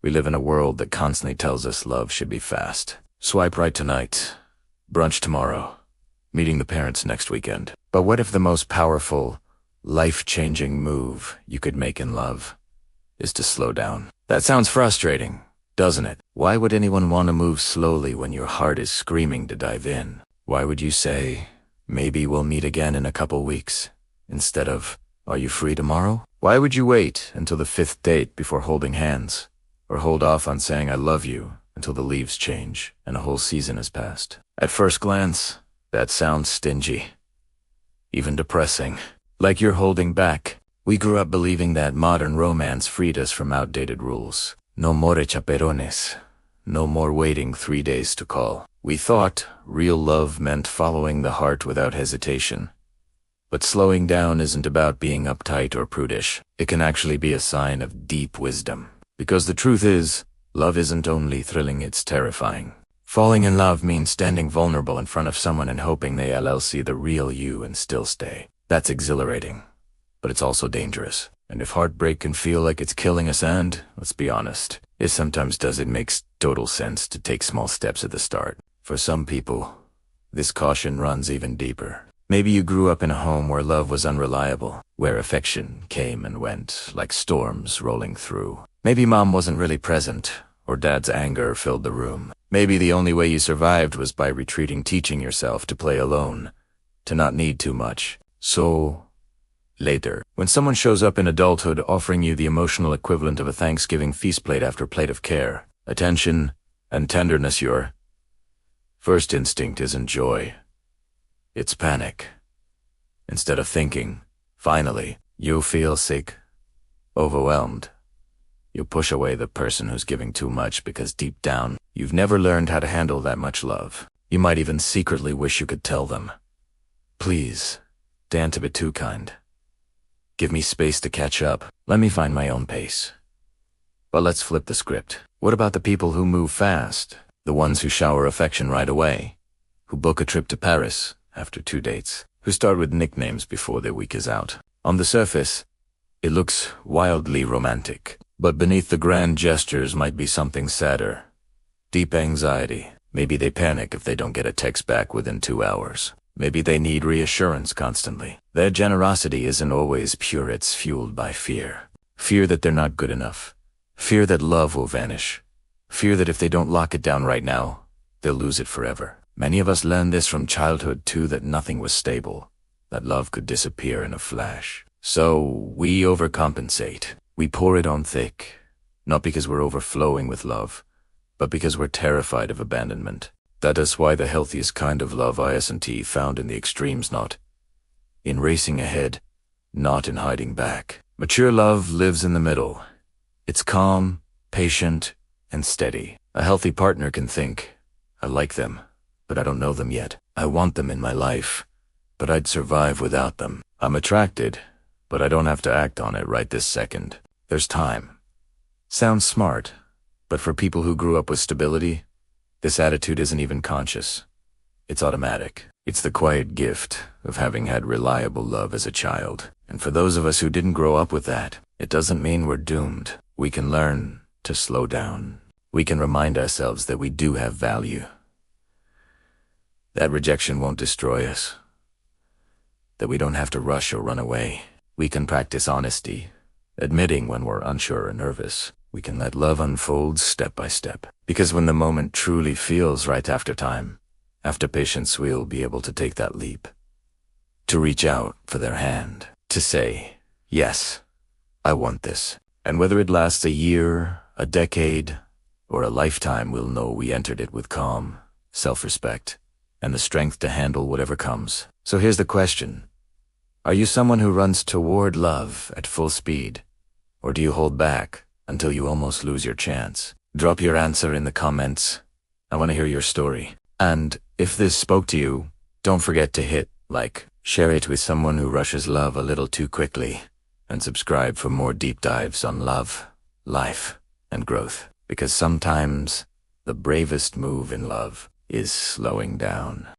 We live in a world that constantly tells us love should be fast. Swipe right tonight, brunch tomorrow, meeting the parents next weekend. But what if the most powerful, life-changing move you could make in love is to slow down? That sounds frustrating, doesn't it? Why would anyone want to move slowly when your heart is screaming to dive in? Why would you say, maybe we'll meet again in a couple weeks, instead of, are you free tomorrow? Why would you wait until the 5th date before holding hands? Or hold off on saying I love you until the leaves change and a whole season has passed? At first glance, that sounds stingy, even depressing. Like you're holding back. We grew up believing that modern romance freed us from outdated rules. No more chaperones. No more waiting 3 days to call. We thought real love meant following the heart without hesitation. But slowing down isn't about being uptight or prudish. It can actually be a sign of deep wisdom. Because the truth is, love isn't only thrilling, it's terrifying. Falling in love means standing vulnerable in front of someone and hoping they'll see the real you and still stay. That's exhilarating, but it's also dangerous. And if heartbreak can feel like it's killing us, and, let's be honest, it sometimes does, it makes total sense to take small steps at the start. For some people, this caution runs even deeper. Maybe you grew up in a home where love was unreliable, where affection came and went like storms rolling through. Maybe mom wasn't really present, or dad's anger filled the room. Maybe the only way you survived was by retreating, teaching yourself to play alone, to not need too much. So, later, when someone shows up in adulthood offering you the emotional equivalent of a Thanksgiving feast plate after plate of care, attention, and tenderness, your first instinct isn't joy. It's panic. Instead of thinking, finally, you feel sick, overwhelmed. You push away the person who's giving too much because deep down, you've never learned how to handle that much love. You might even secretly wish you could tell them, please, don't be too kind. Give me space to catch up. Let me find my own pace. But let's flip the script. What about the people who move fast? The ones who shower affection right away? Who book a trip to Paris after 2 dates? Who start with nicknames before their week is out? On the surface, it looks wildly romantic. But beneath the grand gestures might be something sadder. Deep anxiety. Maybe they panic if they don't get a text back within 2 hours. Maybe they need reassurance constantly. Their generosity isn't always pure, it's fueled by fear. Fear that they're not good enough. Fear that love will vanish. Fear that if they don't lock it down right now, they'll lose it forever. Many of us learned this from childhood too, that nothing was stable, that love could disappear in a flash. So we overcompensate. We pour it on thick, not because we're overflowing with love, but because we're terrified of abandonment. That is why the healthiest kind of love isn't found in the extremes, not in racing ahead, not in hiding back. Mature love lives in the middle. It's calm, patient, and steady. A healthy partner can think, I like them, but I don't know them yet. I want them in my life, but I'd survive without them. I'm attracted, but I don't have to act on it right this second. There's time. Sounds smart, but for people who grew up with stability, this attitude isn't even conscious. It's automatic. It's the quiet gift of having had reliable love as a child. And for those of us who didn't grow up with that, it doesn't mean we're doomed. We can learn to slow down. We can remind ourselves that we do have value. That rejection won't destroy us. That we don't have to rush or run away. We can practice honesty, admitting when we're unsure or nervous. We can let love unfold step by step. Because when the moment truly feels right after time, after patience, we'll be able to take that leap. To reach out for their hand. To say, yes, I want this. And whether it lasts a year, a decade, or a lifetime, we'll know we entered it with calm, self-respect, and the strength to handle whatever comes. So here's the question. Are you someone who runs toward love at full speed? Or do you hold back until you almost lose your chance? Drop your answer in the comments. I want to hear your story. And if this spoke to you, don't forget to hit like, share it with someone who rushes love a little too quickly, and subscribe for more deep dives on love, life, and growth. Because sometimes the bravest move in love is slowing down.